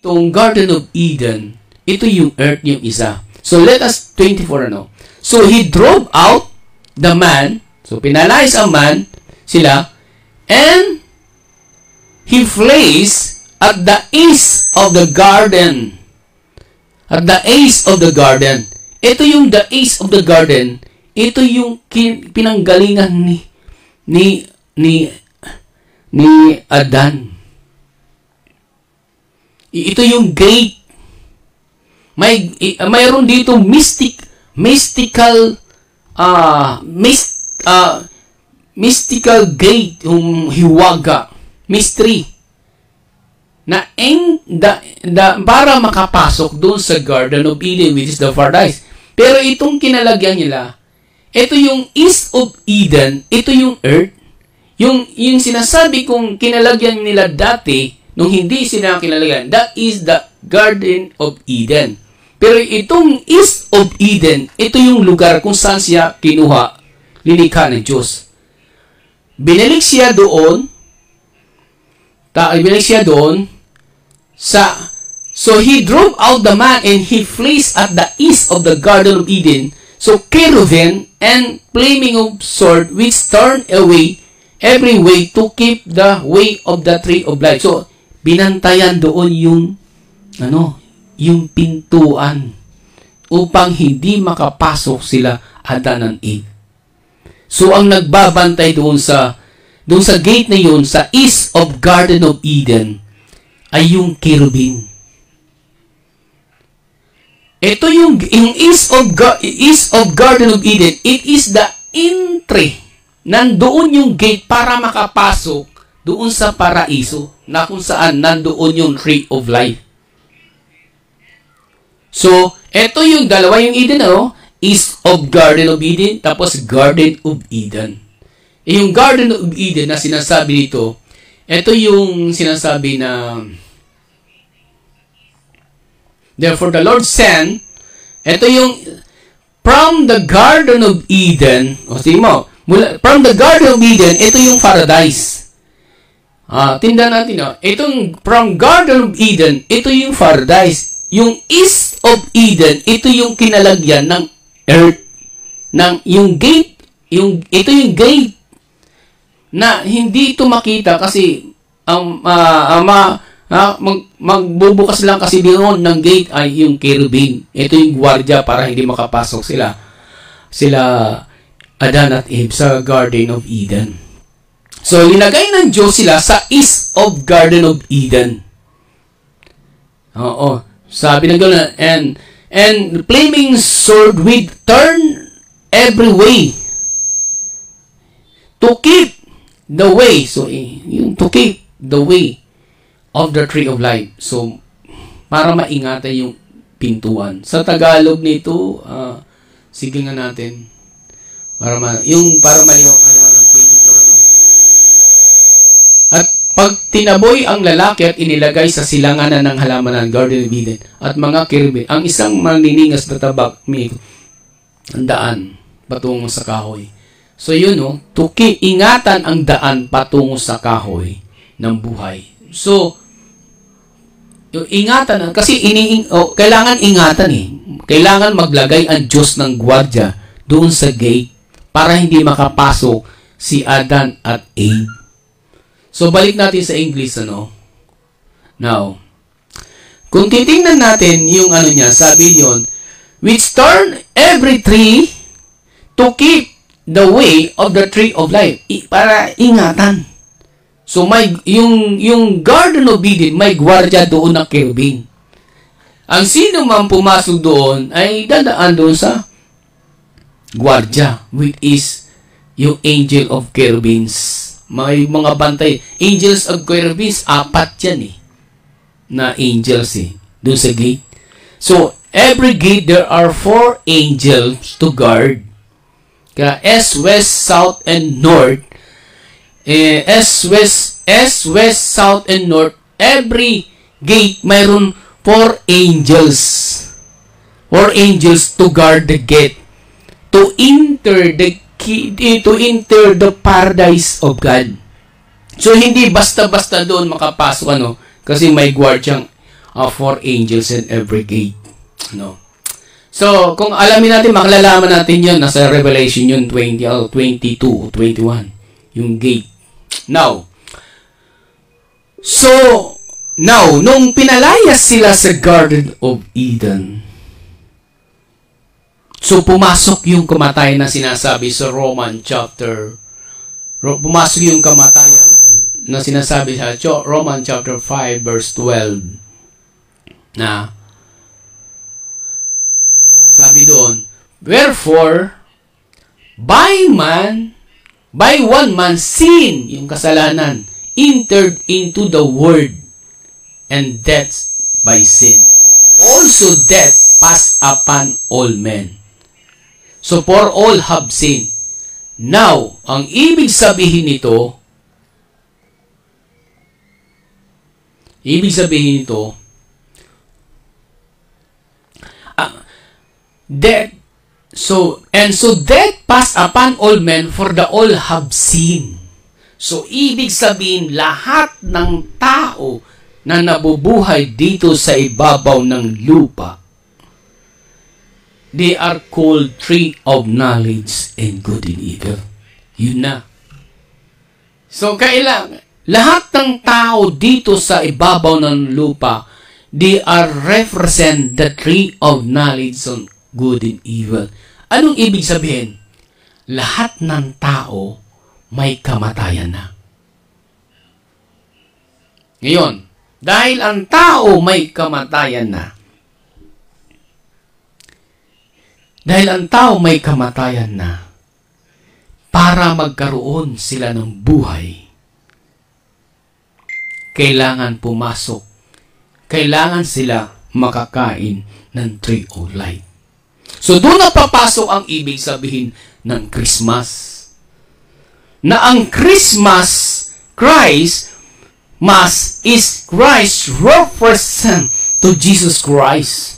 itong Garden of Eden, ito yung earth yung isa. So, let us 24 ano. So, he drove out the man. So, pinalayas ang man, sila, and he placed at the east of the garden. At the east of the garden. Ito yung the east of the garden. Ito yung pinanggalingan ni Adan. Ito yung gate. Mayroon dito mystical gate, yung hiwaga, mystery, na para makapasok doon sa Garden of Eden, which is the paradise. Pero itong kinalagyan nila, ito yung east of Eden, ito yung earth, yung sinasabi kong kinalagyan nila dati, nung hindi sila kinalagyan, that is the Garden of Eden. Pero itong east of Eden, ito yung lugar kung saan siya kinuha, lilikha ng Diyos. Binalik siya doon, so he drove out the man and he placed at the east of the Garden of Eden, so cherubim and flaming of sword which turned away every way to keep the way of the tree of life. So, binantayan doon yung pintuan upang hindi makapasok sila Adan and Eve. So, ang nagbabantay doon sa gate na yun, sa east of Garden of Eden, ay yung cherubim. Ito yung east of Garden of Eden, it is the entry. Nandoon yung gate para makapasok doon sa paraiso, na kung saan nandoon yung tree of life. So, ito yung dalawa yung Eden, east of Garden of Eden, tapos Garden of Eden. Yung Garden of Eden na sinasabi dito, ito yung sinasabi na, therefore the Lord sent, ito yung, from the Garden of Eden, from the Garden of Eden, ito yung paradise. Tindahan natin, itong from Garden of Eden, ito yung paradise. Yung east of Eden, ito yung kinalagyan ng earth. Yung gate, ito yung gate na hindi ito makita kasi magbubukas lang kasi doon ng gate ay yung cherubim. Ito yung gwardiya para hindi makapasok sila Adan at Eve sa Garden of Eden. So, linagay ng Diyos sila sa east of Garden of Eden. Sabi na gano'n, and flaming sword with turn every way to keep the way. So, yung to keep the way of the tree of life. So, para maingatan yung pintuan. Sa Tagalog nito, sige nga natin. Para maliwanag. At pag tinaboy ang lalaki at inilagay sa silanganan ng halaman ng Garden of Eden at mga cherubim, ang isang maniningas na tabak ang daan patungo sa kahoy. So yun, ingatan ang daan patungo sa kahoy ng buhay. So, yung ingatan, kasi kailangan ingatan Kailangan maglagay ang Diyos ng gwardiya doon sa gate para hindi makapasok si Adan at Eve. So, balik natin sa English, Now, kung titingnan natin yung sabi yon, which turn every tree to keep the way of the tree of life. Para ingatan. So, yung Garden of Eden, may gwardiya doon na cherubim. Ang sino man pumasok doon ay dadaan doon sa gwardiya, which is yung angel of cherubims. May mga bantay. Angels of cherubims, 4 yan na angels doon sa gate. So, every gate, there are 4 angels to guard. Kaya east, west, south, and north. East, west, south, and north. Every gate, mayroon 4 angels. 4 angels to guard the gate. To enter the paradise of God. So, hindi basta-basta doon makapasok, kasi may gwardyang 4 angels in every gate. No? So, kung alamin natin, makalalaman natin yun, nasa Revelation yun, 22, 21, yung gate. Now, nung pinalayas sila sa Garden of Eden, so pumasok yung kamatayan na sinasabi sa pumasok yung kamatayan na sinasabi sa Roman chapter 5 verse 12 na sabi doon, wherefore by one man sin, yung kasalanan, entered into the world, and death by sin. Also death passed upon all men. So for all have sinned. Now, ang ibig sabihin nito, so death passed upon all men, for the all have sinned. So ibig sabihin, lahat ng tao na nabubuhay dito sa ibabaw ng lupa, they are called tree of knowledge and good and evil. Yun na. So kailangan, lahat ng tao dito sa ibabaw ng lupa, they are represent the tree of knowledge on good and evil. Anong ibig sabihin? Lahat ng tao may kamatayan na. Ngayon, dahil ang tao may kamatayan na, para magkaroon sila ng buhay, kailangan sila makakain ng tree of life. So doon na papasok ang ibig sabihin ng Christmas. Na ang Christmas is Christ represent to Jesus Christ.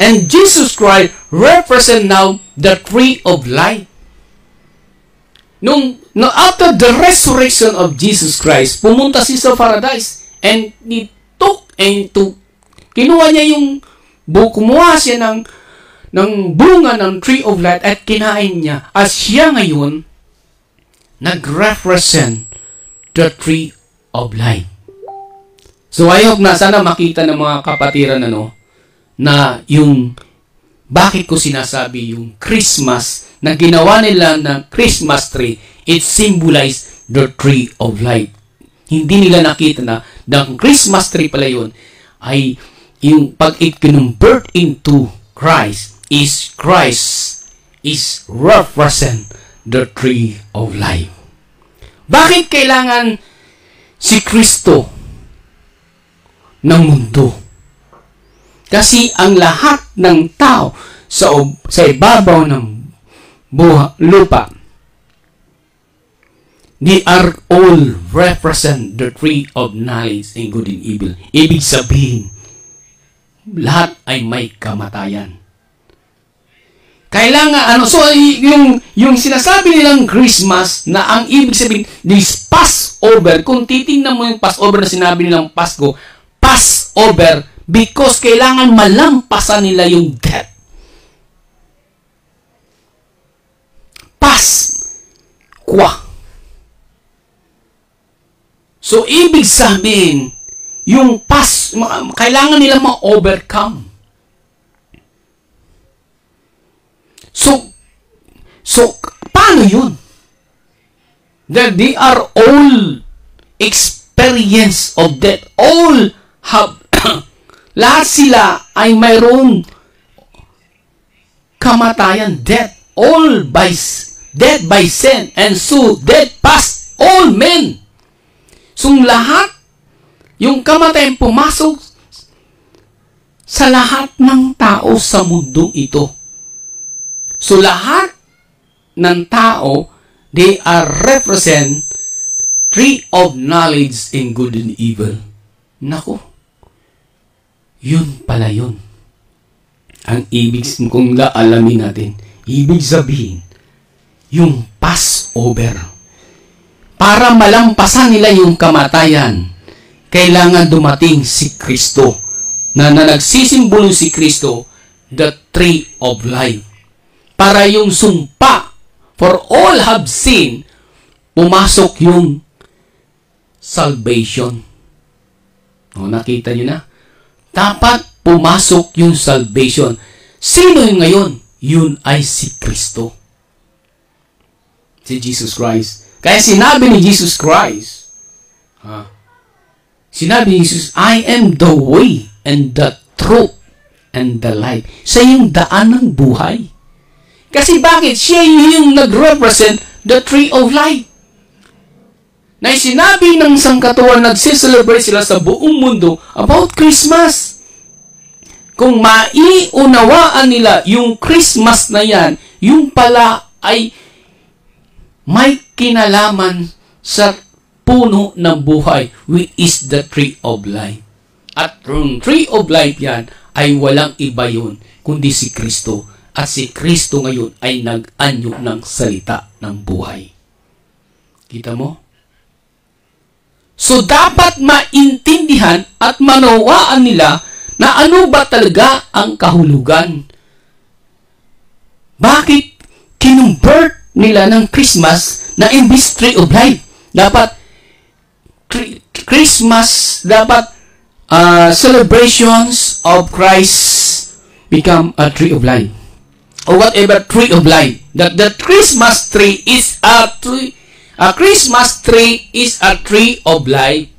And Jesus Christ represent now the tree of life. After the resurrection of Jesus Christ, pumunta siya sa paradise and kinuha niya kumuha siya ng bunga ng tree of life at kinain niya. At siya ngayon, nag-represent the tree of life. So I hope na sana makita ng mga kapatiran na yung bakit ko sinasabi yung Christmas na ginawa nila ng Christmas tree, it symbolize the tree of life. Hindi nila nakita na ang Christmas tree pala yun ay yung pag-convert into Christ is represent the tree of life. Bakit kailangan si Kristo ng mundo? Kasi ang lahat ng tao sa ibabaw ng lupa, they are all represent the tree of knowledge and good and evil. Ibig sabihin, lahat ay may kamatayan. Kailangan, so yung sinasabi nilang Christmas na ang ibig sabihin, this Passover, kung titingnan mo yung Passover na sinabi nilang Passover, because kailangan malampasan nila yung death. Paskwa. So, ibig sabihin, yung kailangan nila ma-overcome. So, paano yun? That they are all experience of death. All have, lahat sila ay mayroong kamatayan, death. All death by sin. And so, death past all men. So, lahat, yung kamatayan pumasok sa lahat ng tao sa mundong ito. So, lahat ng tao, they are represent tree of knowledge in good and evil. Nako, yun pala yun. Ang ibig, kung alamin natin, ibig sabihin, yung Passover. Para malampasan nila yung kamatayan, kailangan dumating si Kristo na nagsisimbolo si Kristo, the tree of life. Para yung sumpa, for all have sinned, pumasok yung salvation. O, nakita nyo na? Dapat pumasok yung salvation. Sino yung ngayon? Yun ay si Kristo. Si Jesus Christ. Kaya sinabi ni Jesus Christ, sinabi ni Jesus, I am the way and the truth and the life. Siya yung daan ng buhay. Kasi bakit? Siya yung nag-represent the tree of life. Na sinabi ng sangkatuan, nagsiselebrate sila sa buong mundo about Christmas. Kung maiunawaan nila yung Christmas na yan, yung pala ay may kinalaman sa puno ng buhay, which is the tree of life. At yung tree of life yan, ay walang iba yun, kundi si Kristo. At si Kristo ngayon ay nag-anyo ng salita ng buhay. Kita mo? So, dapat maintindihan at manawaan nila na ano ba talaga ang kahulugan. Bakit kinumbert nila ng Christmas na imbis tree of life? Dapat Christmas, dapat celebrations of Christ become a tree of life. Or whatever tree of life. That the Christmas tree is a tree. A Christmas tree is a tree of life.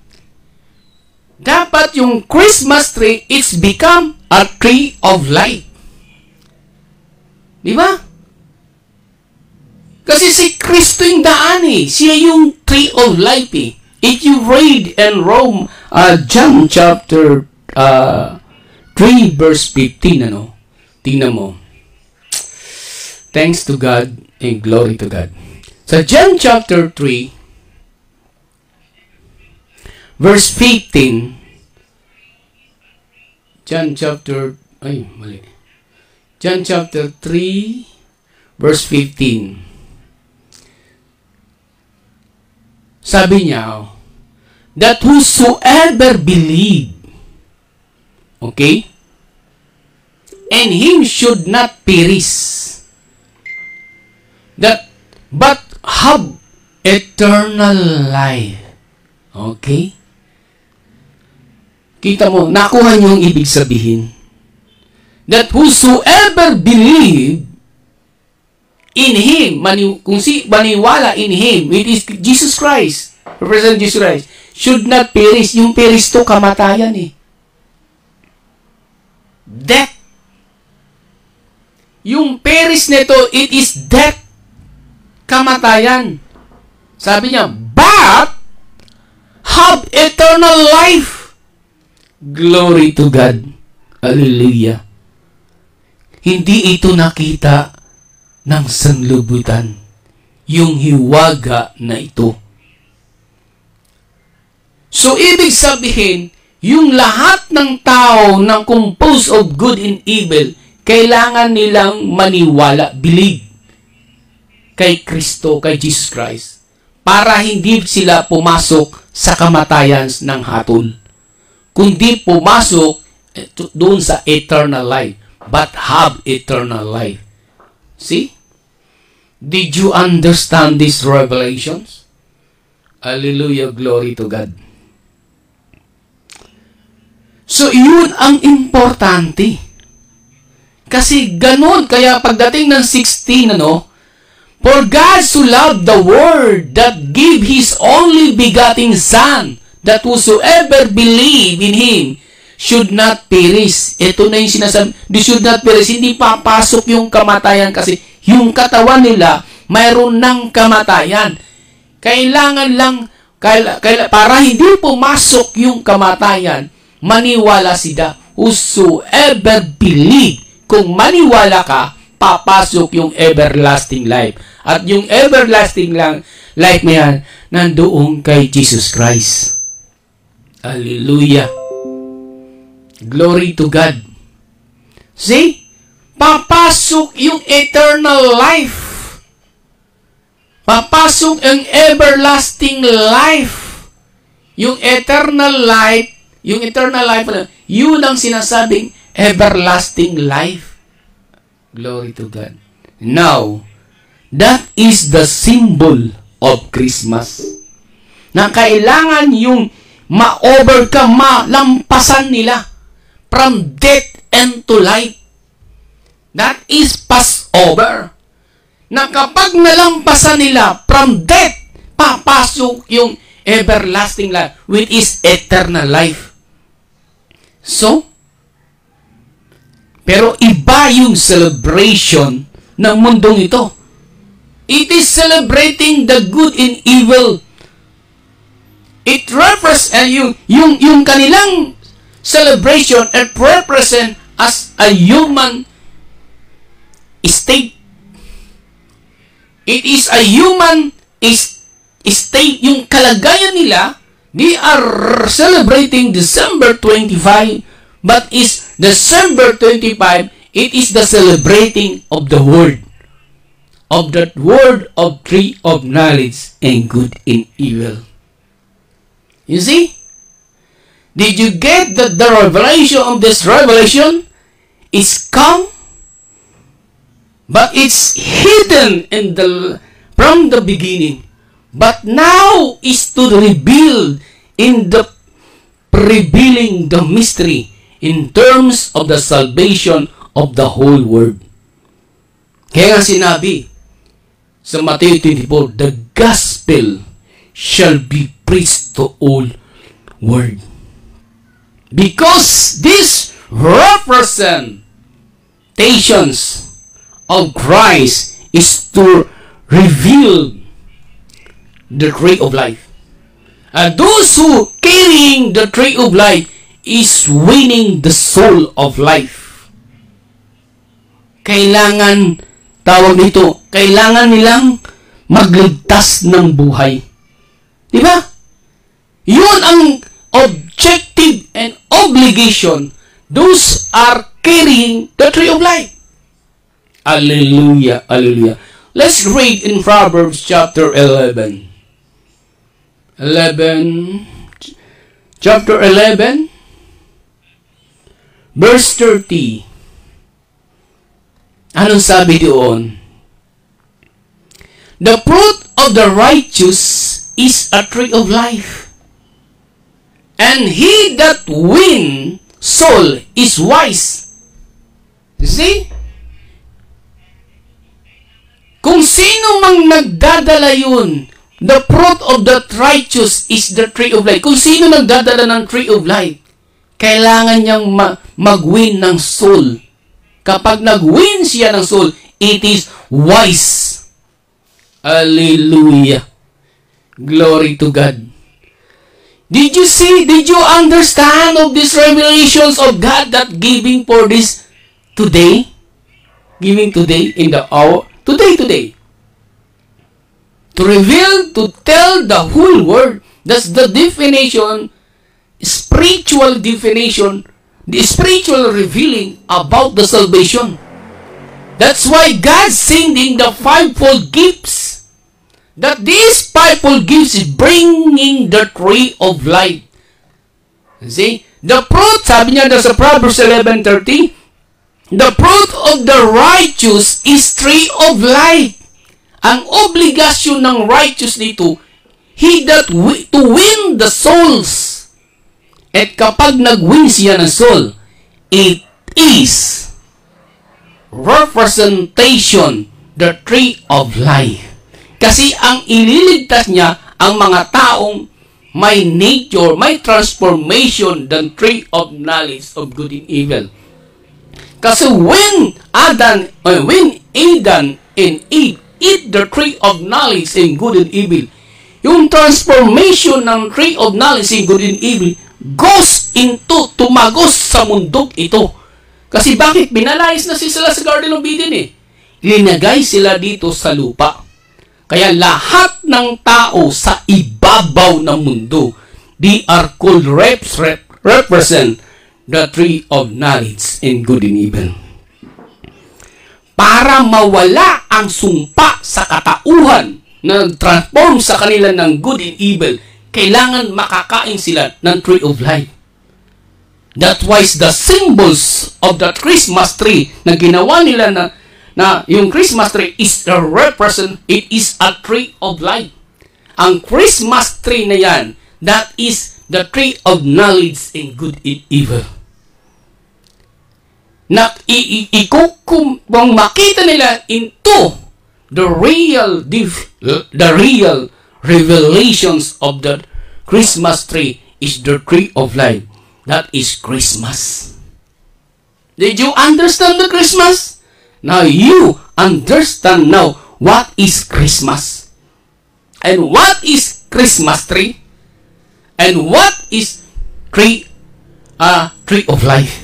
Dapat yung Christmas tree is become a tree of life. Di ba? Kasi si Kristo yung daan eh. Siya yung tree of life eh. If you read in Rome, John chapter 3 verse 15, tingnan mo. Thanks to God and glory to God. Sa John chapter 3, verse 15, John chapter 3, verse 15. Sabi niya, that whosoever believe, okay, and him should not perish, but have eternal life. Okay? Kita mo, nakuha niyo yung ibig sabihin. That whosoever believe in Him, kung maniwala in Him, it is Jesus Christ, represent Jesus Christ, should not perish. Yung perish to, kamatayan eh. Death. Yung perish nito, it is death. Kamatayan. Sabi niya, but have eternal life. Glory to God. Hallelujah. Hindi ito nakita ng sanlibutan. Yung hiwaga na ito. So, ibig sabihin, yung lahat ng tao ng composed of good and evil, kailangan nilang maniwala, believe kay Kristo, kay Jesus Christ, para hindi sila pumasok sa kamatayan ng hatol, kundi pumasok doon sa eternal life, but have eternal life. See? Did you understand these revelations? Hallelujah, glory to God. So, yun ang importante. Kasi ganun, kaya pagdating ng 16, for God so loved the world that gave His only begotten Son, that whosoever believe in Him should not perish. Ito na yung sinasabi, they should not perish. Hindi papasok yung kamatayan kasi yung katawan nila mayroon ng kamatayan. Kailangan lang, para hindi pumasok yung kamatayan, maniwala sila. Whosoever believe, kung maniwala ka, papasok yung everlasting life. At yung everlasting life na yan, nandoon kay Jesus Christ. Hallelujah. Glory to God. See? Papasok yung eternal life. Papasok ang everlasting life. Yung eternal life, Yung eternal life, yun ang sinasabing everlasting life. Glory to God. Now, that is the symbol of Christmas. Na kailangan yung ma-overcome, malampasan nila from death into life. That is Passover. Na kapag nalampasan nila from death, papasok yung everlasting life, which is eternal life. So, pero iba yung celebration ng mundong ito. It is celebrating the good and evil. It represents yung kanilang celebration, it represent as a human state. It is a human state. Yung kalagayan nila, they are celebrating December 25, but is December 25, it is the celebrating of the word. Of that word of tree of knowledge and good and evil. You see? Did you get that the revelation of this revelation is come, but it's hidden from the beginning, but now is to reveal in the revealing the mystery in terms of the salvation of the whole world. Kaya nga sinabi sa Matthew 24, the gospel shall be preached to all world. Because these representations of Christ is to reveal the tree of life. And those who carrying the tree of life is winning the soul of life. Kailangan, tawag nito, kailangan nilang magligtas ng buhay. Diba? Yun ang objective and obligation. Those are carrying the tree of life. Hallelujah, hallelujah. Let's read in Proverbs chapter 11. Chapter 11, verse 30. Anong sabi doon? The fruit of the righteous is a tree of life, and he that wins soul is wise. You see? Kung sino mang nagdadala yun, the fruit of the righteous is the tree of life. Kung sino nagdadala ng tree of life, kailangan niyang mag-win ng soul. Kapag nag-win siya ng soul, it is wise. Hallelujah. Glory to God. Did you see, did you understand of these revelations of God that giving for this today? Giving today in the hour? Today. To reveal, to tell the whole world. That's the definition, spiritual definition, the spiritual revealing about the salvation. That's why God sending the fivefold gifts. That these fivefold gifts is bringing the tree of life. See? The fruit, sabi niya sa Proverbs 11:30, the fruit of the righteous is tree of life. Ang obligasyon ng righteous dito, he that to win the souls. At kapag nag-win siya ng soul, it is representation, the tree of life. Kasi ang ililigtas niya, ang mga taong may nature, may transformation, the tree of knowledge of good and evil. Kasi when Adam and Eve eat the tree of knowledge and good and evil, yung transformation ng tree of knowledge and good and evil goes into, tumagos sa mundok ito. Kasi bakit? Binalayas na sila sa Garden of Eden eh. Linagay sila dito sa lupa. Kaya lahat ng tao sa ibabaw ng mundo, they are called represent the tree of knowledge and good and evil. Para mawala ang sumpa sa katauhan na transform sa kanila ng good and evil, kailangan makakain sila ng tree of life. That was the symbols of the Christmas tree na ginawa nila na yung Christmas tree is a represent, it is a tree of life. Ang Christmas tree na yan, that is the tree of knowledge and good and evil. Na kung makita nila into the real revelations of the Christmas tree is the tree of life. That is Christmas. Did you understand the Christmas? Now you understand now what is Christmas. And what is Christmas tree? And what is tree of life?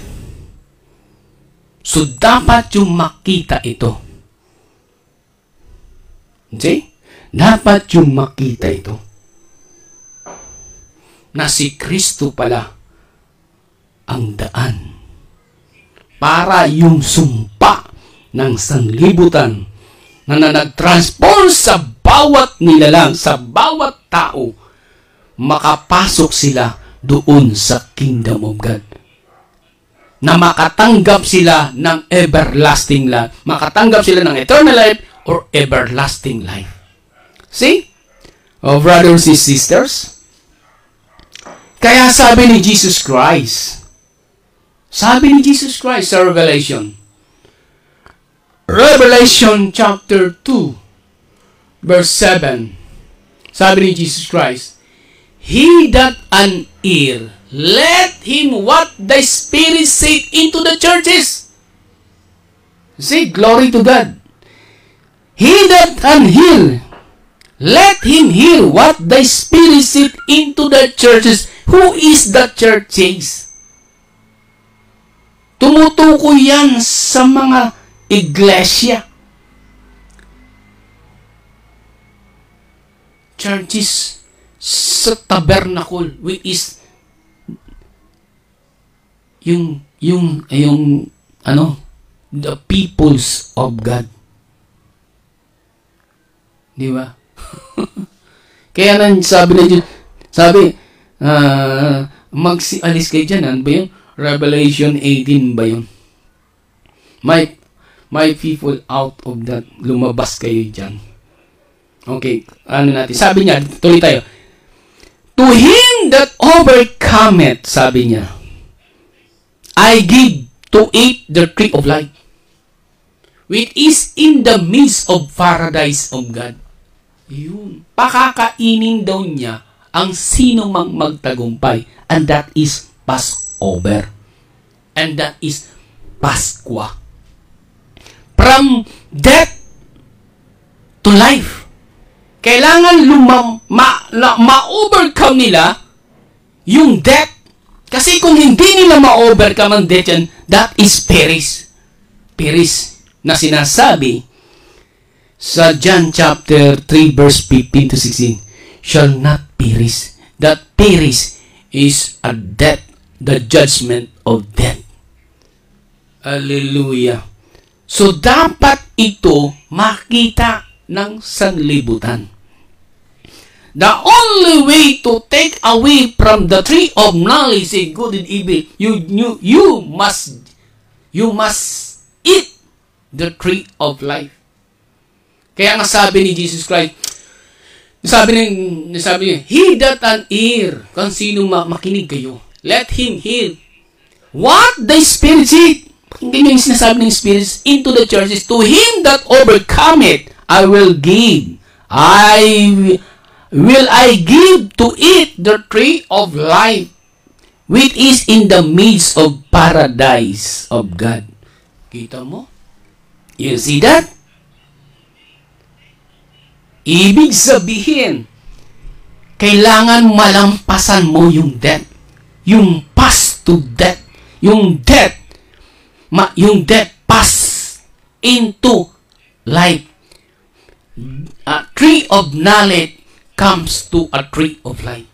So dapat yung makita ito. Okay? Dapat yung makita ito. Na si Kristo pala ang daan para yung sumpa ng sanlibutan na nag-transform sa bawat nilalang, sa bawat tao, makapasok sila doon sa kingdom of God. Na makatanggap sila ng everlasting life. Makatanggap sila ng eternal life or everlasting life. See? Oh, brothers and sisters, kaya sabi ni Jesus Christ sa Revelation chapter 2 verse 7, sabi ni Jesus Christ, "He that an ear, let him what the Spirit said into the churches." See, glory to God. He that an ear, let him hear what the Spirit said into the churches. Who is the churches? Tumutukoy yan sa mga iglesia. Churches sa tabernacle, which is the peoples of God. Di ba? Kaya nang sabi magsialis kayo dyan. Ano ba yun? Revelation 18 ba yun? My people out of that. Lumabas kayo dyan. Okay. Ano natin? Sabi niya, tuloy tayo. To him that overcometh, sabi niya, I give to eat the tree of life, which is in the midst of paradise of God. Yun. Pakakainin daw niya ang sino mang magtagumpay. And that is Passover. And that is Paskwa. From death to life. Kailangan ma-overcome nila yung death. Kasi kung hindi nila ma-overcome ang death yan, that is perish. Perish na sinasabi sa John chapter 3 verse 15 to 16, shall not perish. That perish is a death, the judgment of death. Hallelujah. So dapat ito makita ng sanlibutan. The only way to take away from the tree of knowledge of good and evil, you must eat the tree of life. Kaya nga sabi ni Jesus Christ, sabi niya, he that an ear, kung sino makinig kayo, let him hear what the Spirit said. Pakinggan yung sinasabi ng Spirit into the churches. To him that overcometh, I will give. Will I give to eat the tree of life, which is in the midst of paradise of God. Kita mo? You see that? Ibig sabihin, kailangan malampasan mo yung death. Yung pass to death. Yung death pass into life. A tree of knowledge comes to a tree of life.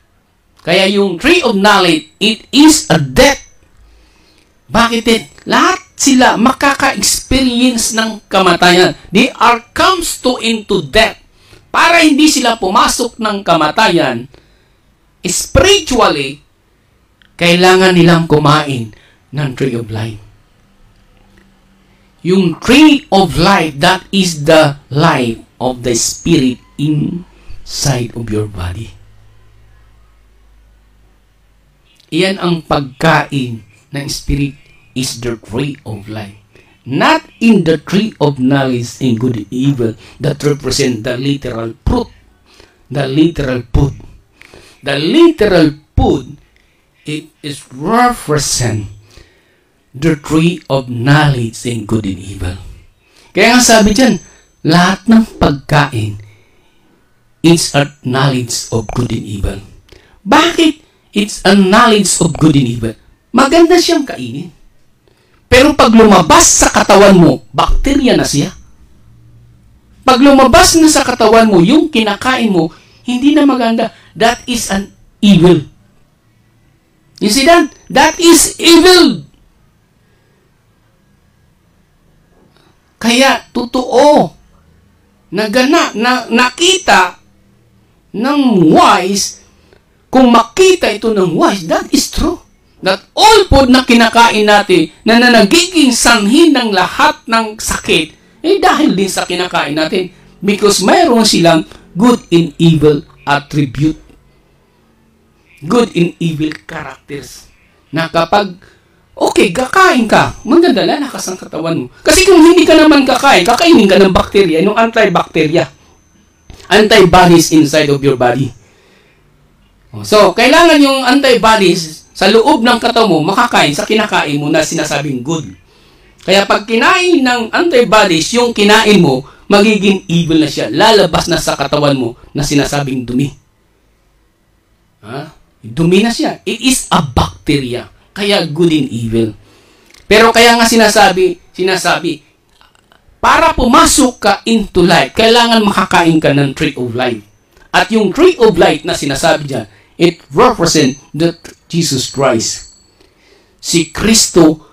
Kaya yung tree of knowledge, it is a death. Bakit? Lahat sila makaka-experience ng kamatayan. They are comes to into death. Para hindi sila pumasok ng kamatayan, spiritually, kailangan nilang kumain ng tree of life. Yung tree of life, that is the life of the Spirit inside of your body. Iyan ang pagkain ng Spirit, is the tree of life. Not in the tree of knowledge in good and evil that represent the literal fruit. The literal food. The literal food, it is represent the tree of knowledge in good and evil. Kaya nga sabi dyan, lahat ng pagkain is a knowledge of good and evil. Bakit it's a knowledge of good and evil? Maganda siyang kainin. Pero pag lumabas sa katawan mo, bakterya na siya. Pag lumabas na sa katawan mo, yung kinakain mo, hindi na maganda. That is an evil. You see that? That is evil. Kaya, totoo, nakita ng wise, kung makita ito ng wise, that is true. That all food na kinakain natin, na nagiging sanhi ng lahat ng sakit, dahil din sa kinakain natin. Because mayroon silang good and evil attribute. Good and evil characters. Na kapag, okay, kakain ka, maganda lalakas ang katawan mo. Kasi kung hindi ka naman kakainin ka ng bacteria, yung antibacteria. Antibodies inside of your body. So, kailangan yung antibodies sa loob ng katawan mo, makakain sa kinakain mo na sinasabing good. Kaya pag kinain ng antibodies, yung kinain mo, magiging evil na siya. Lalabas na sa katawan mo na sinasabing dumi. Dumi na siya. It is a bacteria. Kaya good and evil. Pero kaya nga sinasabi, para pumasok ka into life, kailangan makakain ka ng tree of life. At yung tree of life na sinasabi dyan, it represents the Jesus Christ. Si Kristo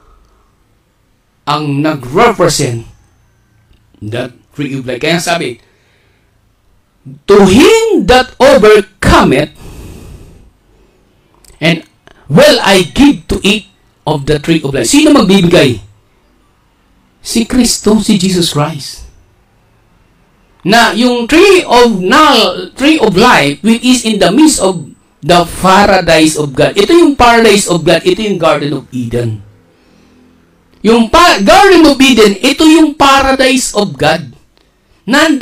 ang nag-represent that tree of life. Kaya sabi, to him that overcometh, and will I give to eat of the tree of life. Sino magbibigay? Si Kristo, si Jesus Christ. Na yung tree of life, which is in the midst of the paradise of God. Ito yung paradise of God. Ito yung Garden of Eden. Yung Garden of Eden, ito yung paradise of God.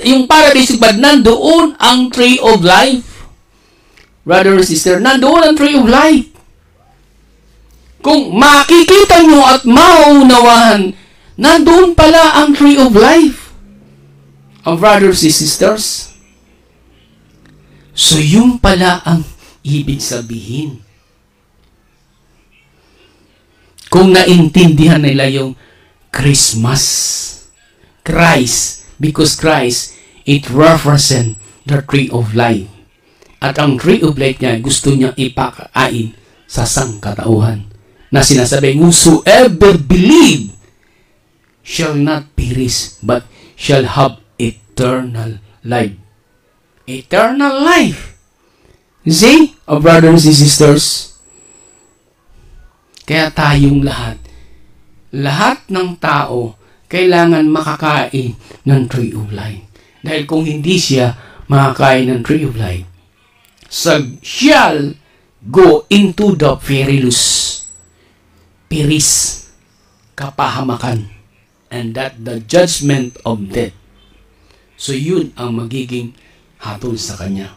Yung paradise of God, nandoon ang tree of life. Brother or sister, nandoon ang tree of life. Kung makikita nyo at maunawahan, nandoon pala ang tree of life. Ang brothers and sisters. So yung pala ang ibig sabihin. Kung naintindihan nila yung Christmas. Christ. Because Christ, it represents the tree of life. At ang tree of life niya, gusto niya ipakain sa sangkatauhan. Na sinasabi, whosoever believe shall not perish, but shall have eternal life. Eternal life. You see, brothers and sisters, kaya tayong lahat ng tao, kailangan makakain ng tree of life. Dahil kung hindi siya makakain ng tree of life, shall go into the perilous, kapahamakan, and that the judgment of death. So yun ang magiging hatol sa kanya.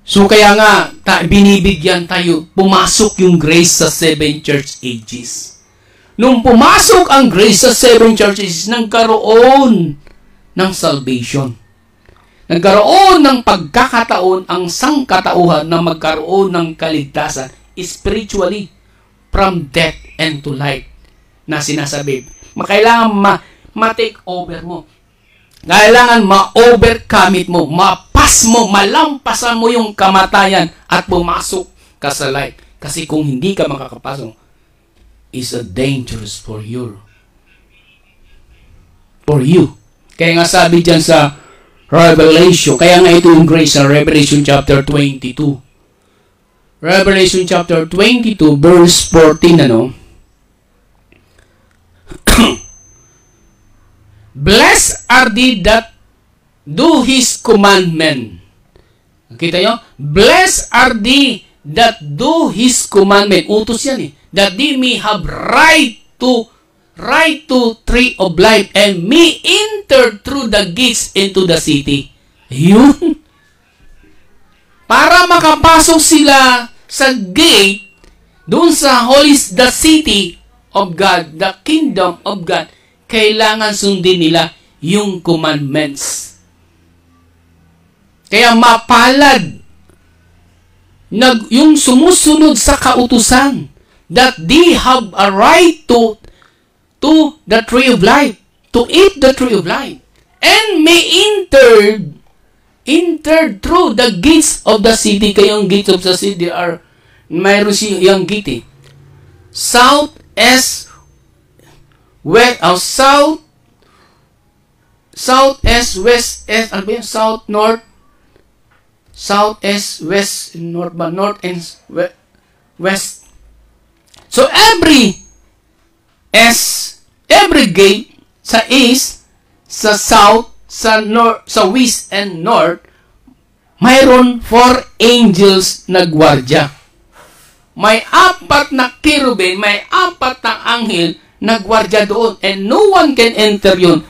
So kaya nga, binibigyan tayo, pumasok yung grace sa 7 church ages. Nung pumasok ang grace sa 7 church ages, nagkaroon ng salvation. Nagkaroon ng pagkakataon ang sangkatauhan na magkaroon ng kaligtasan spiritually from death and to life. Na sinasabi, kailangan ma-take over mo. Kailangan ma-overcome it mo, malampasan mo yung kamatayan at pumasok ka sa life. Kasi kung hindi ka makakapasok, is a dangerous for you. Kaya nga sabi dyan sa Revelation, kaya nga ito yung grace sa Revelation chapter 22. Revelation chapter 22, verse 14, ano? Blessed are they that do His commandment. Kita nyo? Blessed are they that do His commandment. Utos yan eh. That they may have right to tree of life and may enter through the gates into the city. Yun. Para makapasok sila sa gate, doon sa the city of God, the kingdom of God, kailangan sundin nila yung commandments. Kaya mapalad yung sumusunod sa kautusan, that they have a right to the tree of life, to eat the tree of life, and may enter through the gates of the city. Kayong gates of the city are, mayroon siyang gate eh. South, east, west, south, east, west, east, ano ba yun? South, north, south, east, west, north, north, and west. So, every gate sa east, sa south, sa north, sa west and north, mayroon 4 angels na gwardya. May 4 na kerubin, may 4 na anghel na gwardya doon, and no one can enter yun.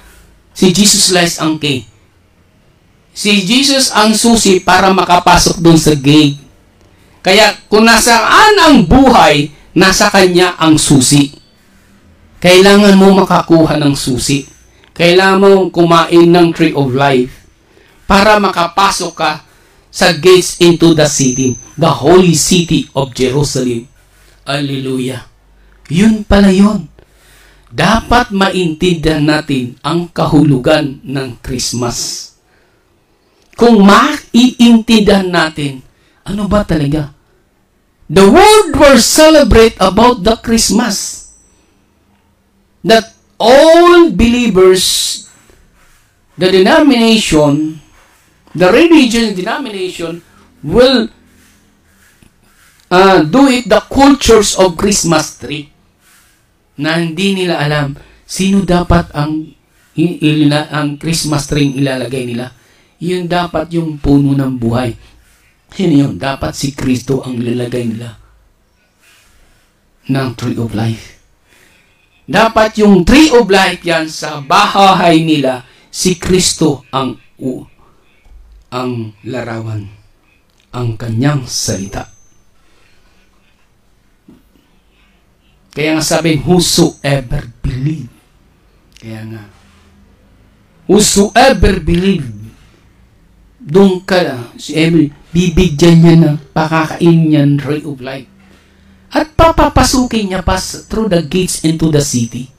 Si Jesus lies ang key. Si Jesus ang susi para makapasok doon sa gate. Kaya kung nasaan ang buhay, nasa kanya ang susi. Kailangan mo makakuha ng susi. Kailangan mo kumain ng tree of life para makapasok ka sa gates into the city, the holy city of Jerusalem. Hallelujah. Yun pala yun. Dapat maintindihan natin ang kahulugan ng Christmas. Kung maiintindihan natin, ano ba talaga? The world will celebrate about the Christmas. That all believers, the denomination, the religious denomination will do it the cultures of Christmas tree. Na hindi nila alam sino dapat ang Christmas tree ilalagay nila. Yun dapat yung puno ng buhay. Yun dapat si Kristo ang ilalagay nila ng tree of life. Dapat yung tree of life yan sa bahay nila, si Kristo ang larawan, ang kanyang salita. Kaya nga sabi, whosoever believe. Kaya nga, whosoever believe, doon ka, bibigyan niya ng pakakain niyan tree of life. At papapasukin niya pa through the gates into the city.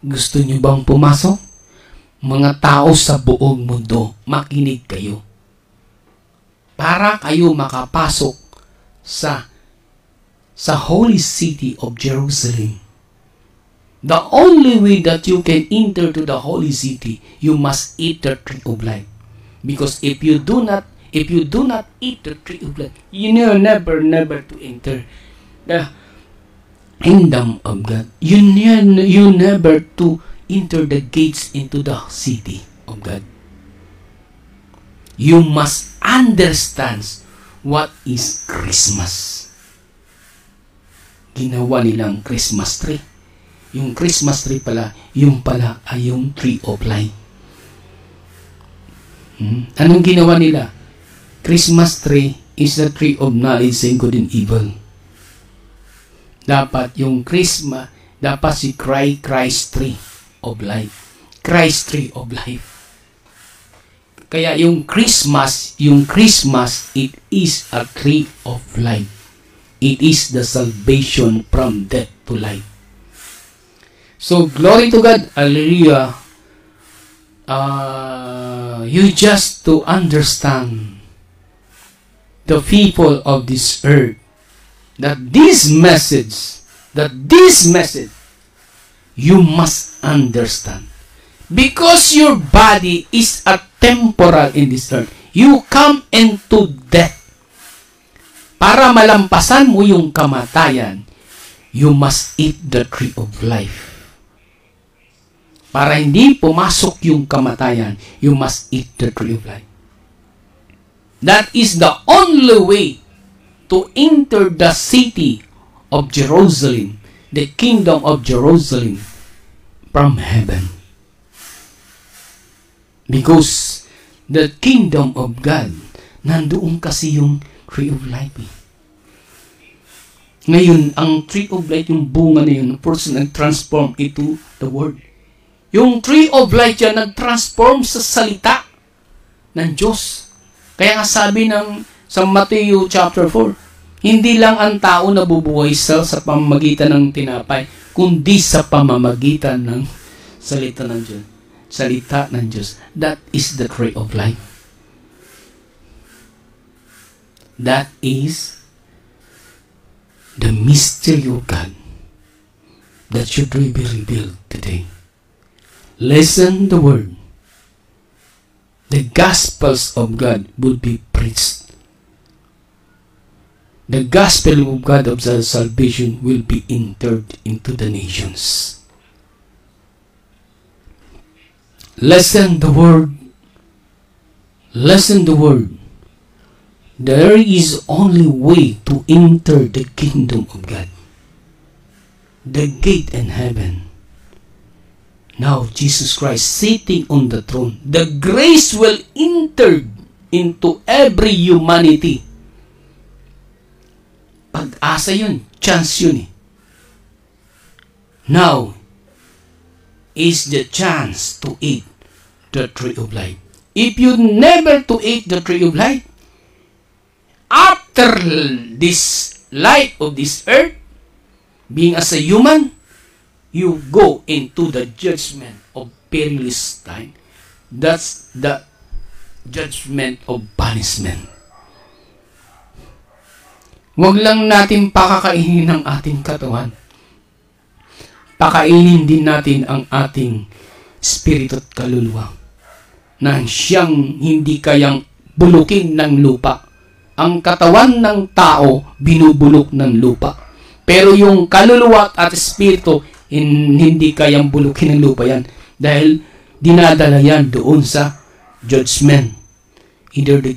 Gusto niyo bang pumasok? Mga tao sa buong mundo, makinig kayo. Para kayo makapasok sa holy city of Jerusalem. The only way that you can enter to the holy city, you must eat the tree of life. Because if you do not eat the tree of life, you will never to enter the kingdom of God. You never to enter the gates into the city of God. You must understand what is Christmas. Ginawa nilang Christmas tree. Yung Christmas tree pala, yung pala ay yung tree of life. Anong ginawa nila? Christmas tree is the tree of knowledge and good and evil. Dapat yung Christmas, dapat si Christ tree of life. Christ tree of life. Kaya yung Christmas, it is a tree of life. It is the salvation from death to life. So, glory to God. Hallelujah. You just to understand the people of this earth that this message, you must understand. Because your body is a temporal in this earth. You come into death. Para malampasan mo yung kamatayan, you must eat the tree of life. Para hindi pumasok yung kamatayan, you must eat the tree of life. That is the only way to enter the city of Jerusalem, the kingdom of Jerusalem, from heaven. Because the kingdom of God, nandoon kasi yung tree of life. Ngayon, ang tree of life, yung bunga na yun, first nag-transform into the word. Yung tree of life yan, nag-transform sa salita ng Diyos. Kaya nga sabi sa Matthew chapter 4, hindi lang ang tao nabubuhay sa pamamagitan ng tinapay, kundi sa pamamagitan ng salita ng Diyos. Salita ng Diyos. That is the tree of life. That is the mystery of God that should be revealed today. Listen the word. The gospels of God would be preached. The gospel of God of salvation will be entered into the nations. Listen the word. Listen the word. There is only way to enter the kingdom of God. The gate in heaven. Now, Jesus Christ sitting on the throne. The grace will enter into every humanity. Pag-asa yun. Chance yun eh. Now is the chance to eat the tree of life. If you never to eat the tree of life, after this life of this earth, being as a human, you go into the judgment of perilous time. That's the judgment of punishment. Huwag lang natin pakakainin ang ating katawan. Pakainin din natin ang ating spirito at kaluluwa na siyang hindi kayang bulukin ng lupa. Ang katawan ng tao binubulok ng lupa. Pero yung kaluluwa at espiritu, hindi kayang bulukin ng lupa yan. Dahil dinadala yan doon sa judgment. Either the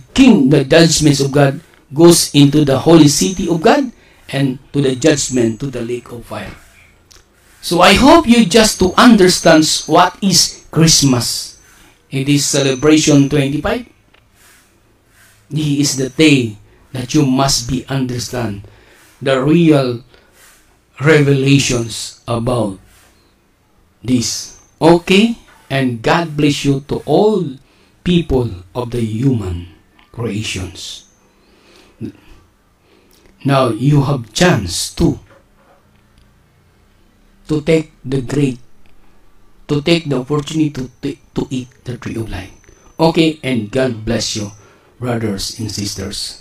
judgments of God goes into the holy city of God and to the judgment, to the lake of fire. So I hope you just to understand what is Christmas. It is celebration 25. This is the day that you must be understand the real revelations about this. Okay? And God bless you to all people of the human creations. Now you have chance to take the opportunity to eat the tree of life. Okay, and God bless you, brothers and sisters.